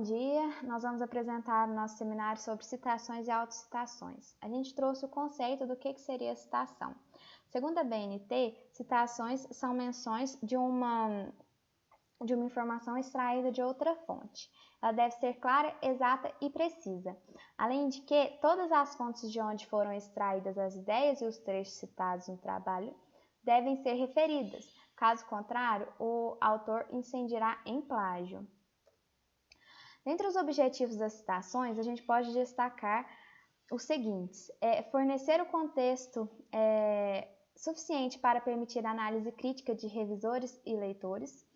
Bom dia, nós vamos apresentar o nosso seminário sobre citações e autocitações. A gente trouxe o conceito do que seria citação. Segundo a BNT, citações são menções de uma informação extraída de outra fonte. Ela deve ser clara, exata e precisa. Além de que, todas as fontes de onde foram extraídas as ideias e os trechos citados no trabalho devem ser referidas. Caso contrário, o autor incidirá em plágio. Dentre os objetivos das citações, a gente pode destacar os seguintes: fornecer o contexto suficiente para permitir análise crítica de revisores e leitores,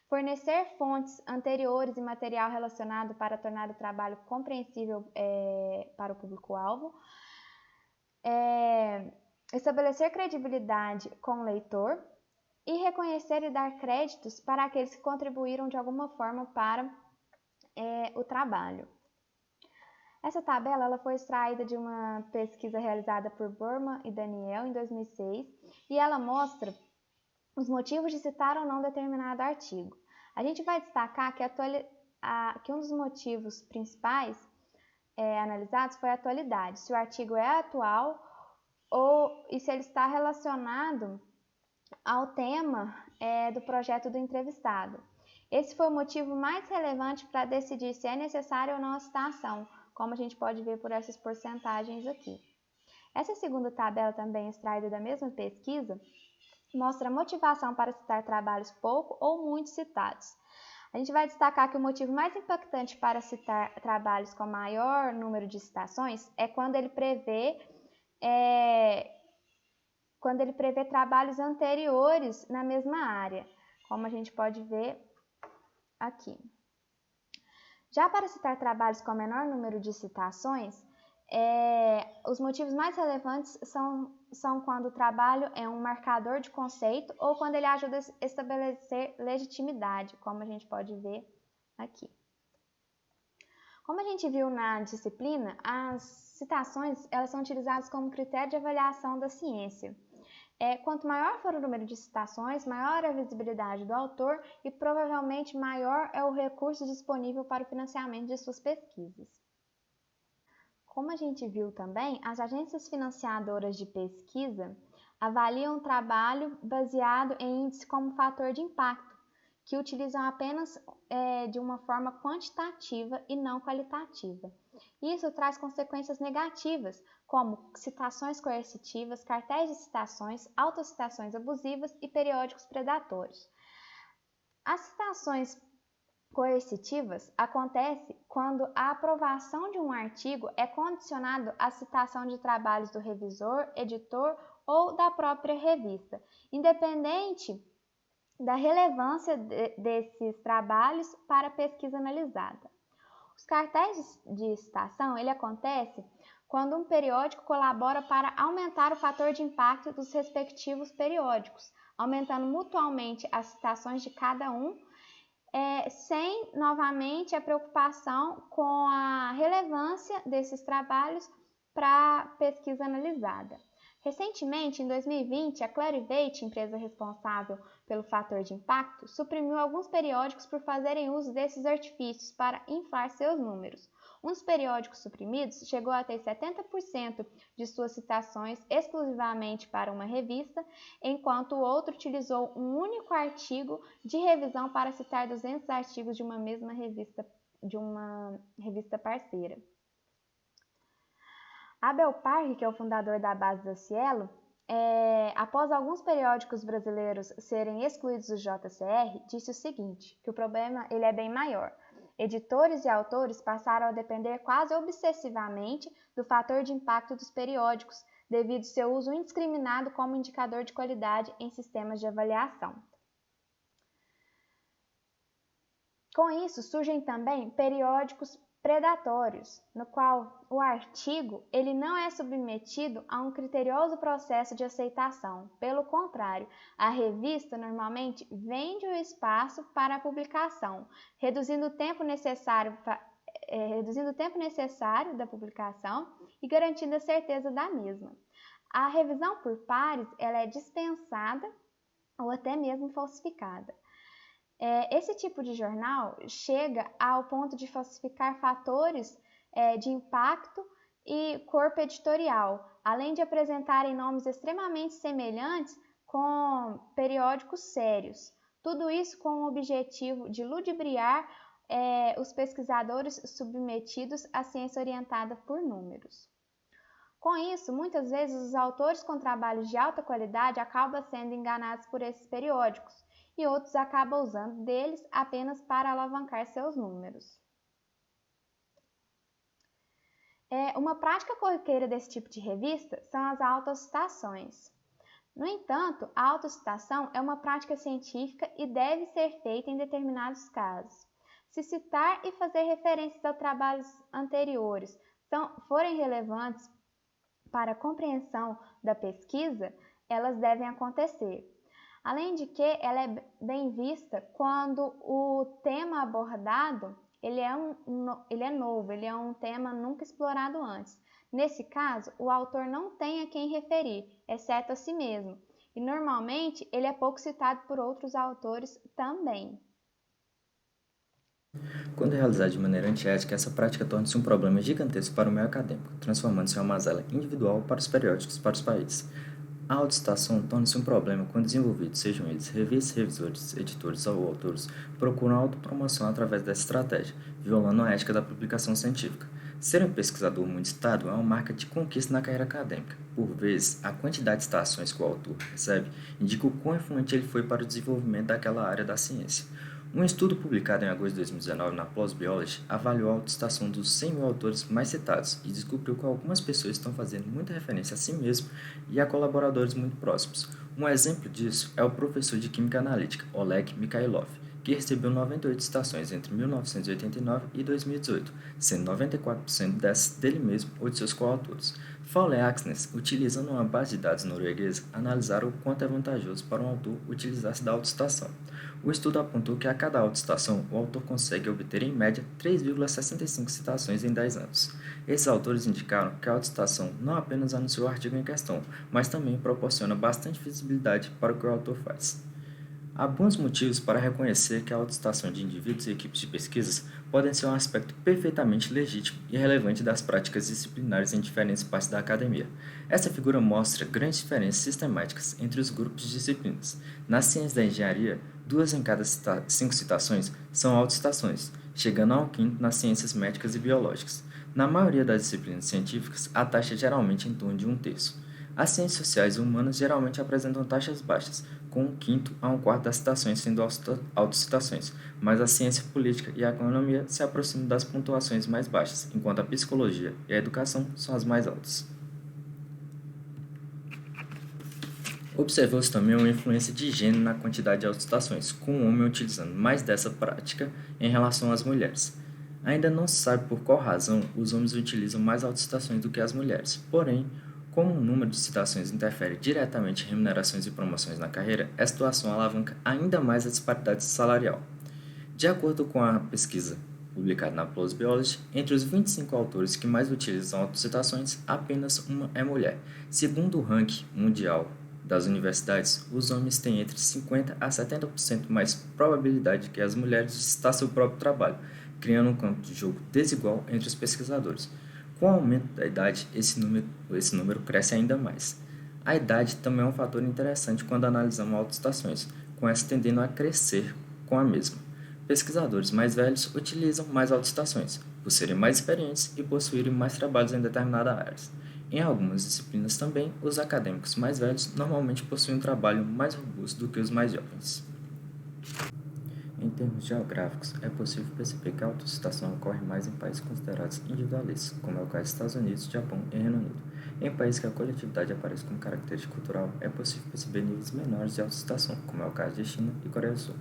fornecer fontes anteriores e material relacionado para tornar o trabalho compreensível para o público-alvo, estabelecer credibilidade com o leitor e reconhecer e dar créditos para aqueles que contribuíram de alguma forma para o trabalho. Essa tabela ela foi extraída de uma pesquisa realizada por Borman e Daniel em 2006 e ela mostra os motivos de citar ou não determinado artigo. A gente vai destacar que um dos motivos principais analisados foi a atualidade, se o artigo é atual e se ele está relacionado ao tema do projeto do entrevistado. Esse foi o motivo mais relevante para decidir se é necessária ou não a citação, como a gente pode ver por essas porcentagens aqui. Essa segunda tabela, também extraída da mesma pesquisa, mostra a motivação para citar trabalhos pouco ou muito citados. A gente vai destacar que o motivo mais impactante para citar trabalhos com maior número de citações é quando ele prevê trabalhos anteriores na mesma área, como a gente pode ver aqui. Já para citar trabalhos com menor número de citações, os motivos mais relevantes são quando o trabalho é um marcador de conceito ou quando ele ajuda a estabelecer legitimidade, como a gente pode ver aqui. Como a gente viu na disciplina, as citações elas são utilizadas como critério de avaliação da ciência. Quanto maior for o número de citações, maior a visibilidade do autor e provavelmente maior é o recurso disponível para o financiamento de suas pesquisas. Como a gente viu também, as agências financiadoras de pesquisa avaliam o trabalho baseado em índice como fator de impacto, que utilizam apenas de uma forma quantitativa e não qualitativa. Isso traz consequências negativas, como citações coercitivas, cartéis de citações, autocitações abusivas e periódicos predatórios. As citações coercitivas acontecem quando a aprovação de um artigo é condicionado à citação de trabalhos do revisor, editor ou da própria revista, independente da relevância desses trabalhos para a pesquisa analisada. Os cartéis de citação acontece quando um periódico colabora para aumentar o fator de impacto dos respectivos periódicos, aumentando mutuamente as citações de cada um, sem novamente a preocupação com a relevância desses trabalhos para a pesquisa analisada. Recentemente, em 2020, a Clarivate, empresa responsável pelo fator de impacto, suprimiu alguns periódicos por fazerem uso desses artifícios para inflar seus números. Um dos periódicos suprimidos chegou a ter 70% de suas citações exclusivamente para uma revista, enquanto o outro utilizou um único artigo de revisão para citar 200 artigos de uma mesma revista, de uma revista parceira. Abel Park, que é o fundador da base da Cielo, após alguns periódicos brasileiros serem excluídos do JCR, disse o seguinte, que o problema é bem maior. Editores e autores passaram a depender quase obsessivamente do fator de impacto dos periódicos, devido ao seu uso indiscriminado como indicador de qualidade em sistemas de avaliação. Com isso, surgem também periódicos predatórios, no qual o artigo não é submetido a um criterioso processo de aceitação. Pelo contrário, a revista normalmente vende o espaço para a publicação, reduzindo o tempo necessário da publicação e garantindo a certeza da mesma. A revisão por pares é dispensada ou até mesmo falsificada. Esse tipo de jornal chega ao ponto de falsificar fatores de impacto e corpo editorial, além de apresentarem nomes extremamente semelhantes com periódicos sérios. Tudo isso com o objetivo de ludibriar os pesquisadores submetidos à ciência orientada por números. Com isso, muitas vezes os autores com trabalhos de alta qualidade acabam sendo enganados por esses periódicos e outros acabam usando deles apenas para alavancar seus números. Uma prática corriqueira desse tipo de revista são as autocitações. No entanto, a autocitação é uma prática científica e deve ser feita em determinados casos. Se citar e fazer referências a trabalhos anteriores forem relevantes para a compreensão da pesquisa, elas devem acontecer. Além de que ela é bem vista quando o tema abordado ele é novo, ele é um tema nunca explorado antes. Nesse caso, o autor não tem a quem referir, exceto a si mesmo, e normalmente ele é pouco citado por outros autores também. Quando realizada de maneira antiética, essa prática torna-se um problema gigantesco para o meio acadêmico, transformando-se em uma mazela individual para os periódicos e para os países. A autocitação torna-se um problema quando desenvolvidos, sejam eles revistas, revisores, editores ou autores, procuram autopromoção através dessa estratégia, violando a ética da publicação científica. Ser um pesquisador muito citado é uma marca de conquista na carreira acadêmica. Por vezes, a quantidade de citações que o autor recebe indica o quão influente ele foi para o desenvolvimento daquela área da ciência. Um estudo publicado em agosto de 2019 na PLOS Biology avaliou a autocitação dos 100 mil autores mais citados e descobriu que algumas pessoas estão fazendo muita referência a si mesmo e a colaboradores muito próximos. Um exemplo disso é o professor de Química Analítica, Oleg Mikhailov, que recebeu 98 citações entre 1989 e 2018, sendo 94% dessas dele mesmo ou de seus coautores. Fowler e Aksnes, utilizando uma base de dados norueguesa, analisaram o quanto é vantajoso para um autor utilizar-se da autocitação. O estudo apontou que a cada autocitação, o autor consegue obter em média 3,65 citações em 10 anos. Esses autores indicaram que a autocitação não apenas anuncia o artigo em questão, mas também proporciona bastante visibilidade para o que o autor faz. Há bons motivos para reconhecer que a autocitação de indivíduos e equipes de pesquisas podem ser um aspecto perfeitamente legítimo e relevante das práticas disciplinares em diferentes partes da academia. Essa figura mostra grandes diferenças sistemáticas entre os grupos de disciplinas. Na ciência da engenharia, 2 em cada 5 citações são autocitações, chegando a 1/5 nas ciências médicas e biológicas. Na maioria das disciplinas científicas, a taxa é geralmente em torno de 1/3. As ciências sociais e humanas geralmente apresentam taxas baixas, com 1/5 a 1/4 das citações sendo autocitações, mas a ciência política e a economia se aproximam das pontuações mais baixas, enquanto a psicologia e a educação são as mais altas. Observou-se também uma influência de gênero na quantidade de autocitações, com o homem utilizando mais dessa prática em relação às mulheres. Ainda não se sabe por qual razão os homens utilizam mais autocitações do que as mulheres, porém, como o número de citações interfere diretamente em remunerações e promoções na carreira, essa situação alavanca ainda mais a disparidade salarial. De acordo com a pesquisa publicada na PLOS Biology, entre os 25 autores que mais utilizam autocitações, apenas uma é mulher. Segundo o ranking mundial das universidades, os homens têm entre 50% a 70% mais probabilidade que as mulheres de citar seu próprio trabalho, criando um campo de jogo desigual entre os pesquisadores. Com o aumento da idade, esse número cresce ainda mais. A idade também é um fator interessante quando analisamos autocitações, com essa tendendo a crescer com a mesma. Pesquisadores mais velhos utilizam mais autocitações, por serem mais experientes e possuírem mais trabalhos em determinadas áreas. Em algumas disciplinas também, os acadêmicos mais velhos normalmente possuem um trabalho mais robusto do que os mais jovens. Em termos geográficos, é possível perceber que a autocitação ocorre mais em países considerados individualistas, como é o caso dos Estados Unidos, Japão e Reino Unido. Em países que a coletividade aparece como característica cultural, é possível perceber níveis menores de autocitação, como é o caso de China e Coreia do Sul.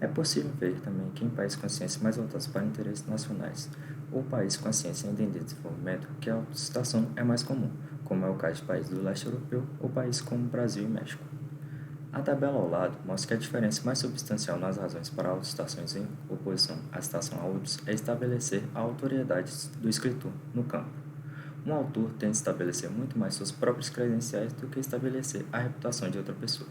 É possível ver também que em países com a ciência mais voltados para interesses nacionais, ou países com a ciência ainda em desenvolvimento, que a autocitação é mais comum, como é o caso de países do leste europeu ou países como Brasil e México. A tabela ao lado mostra que a diferença mais substancial nas razões para autocitações em oposição à citação a outros é estabelecer a autoridade do escritor no campo. Um autor tende a estabelecer muito mais suas próprias credenciais do que estabelecer a reputação de outra pessoa.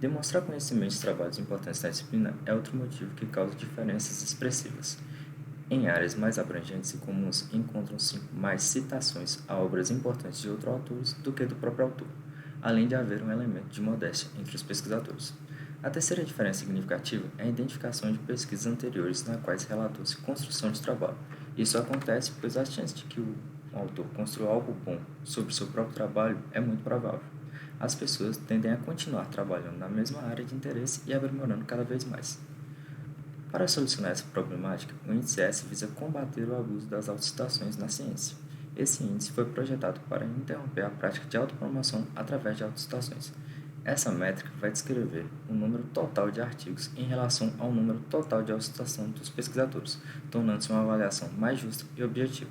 Demonstrar conhecimento de trabalhos importantes na disciplina é outro motivo que causa diferenças expressivas. Em áreas mais abrangentes e comuns, encontram-se mais citações a obras importantes de outros autores do que do próprio autor, além de haver um elemento de modéstia entre os pesquisadores. A terceira diferença significativa é a identificação de pesquisas anteriores na quais relatou-se construção de trabalho. Isso acontece pois a chance de que o autor construa algo bom sobre seu próprio trabalho é muito provável. As pessoas tendem a continuar trabalhando na mesma área de interesse e aprimorando cada vez mais. Para solucionar essa problemática, o índice S visa combater o abuso das autocitações na ciência. Esse índice foi projetado para interromper a prática de autopromoção através de autocitações. Essa métrica vai descrever o número total de artigos em relação ao número total de autocitação dos pesquisadores, tornando-se uma avaliação mais justa e objetiva.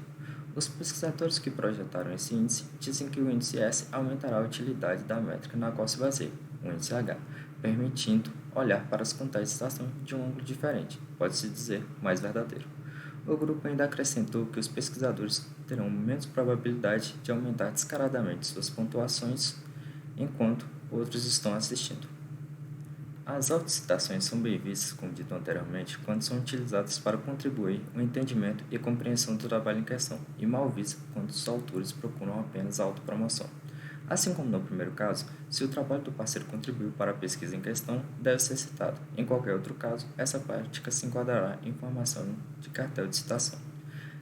Os pesquisadores que projetaram esse índice dizem que o índice S aumentará a utilidade da métrica na qual se baseia, o índice H, permitindo olhar para as contábeis de estação de um ângulo diferente, pode-se dizer, mais verdadeiro. O grupo ainda acrescentou que os pesquisadores terão menos probabilidade de aumentar descaradamente suas pontuações, enquanto outros estão assistindo. As autocitações são bem vistas, como dito anteriormente, quando são utilizadas para contribuir o entendimento e compreensão do trabalho em questão, e mal vistas quando os autores procuram apenas a autopromoção. Assim como no primeiro caso, se o trabalho do parceiro contribuiu para a pesquisa em questão, deve ser citado. Em qualquer outro caso, essa prática se enquadrará em formação de cartel de citação.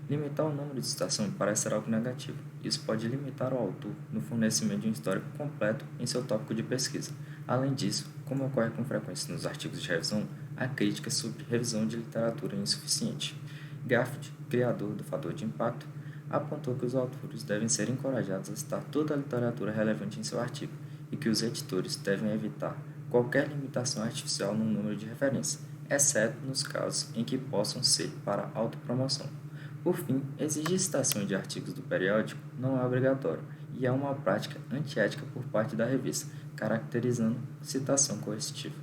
Limitar o número de citação parece ser algo negativo. Isso pode limitar o autor no fornecimento de um histórico completo em seu tópico de pesquisa. Além disso, como ocorre com frequência nos artigos de revisão, há críticas sobre revisão de literatura insuficiente. Gafford, criador do fator de impacto, apontou que os autores devem ser encorajados a citar toda a literatura relevante em seu artigo e que os editores devem evitar qualquer limitação artificial no número de referências, exceto nos casos em que possam ser para autopromoção. Por fim, exigir citação de artigos do periódico não é obrigatório e é uma prática antiética por parte da revista, caracterizando citação coercitiva.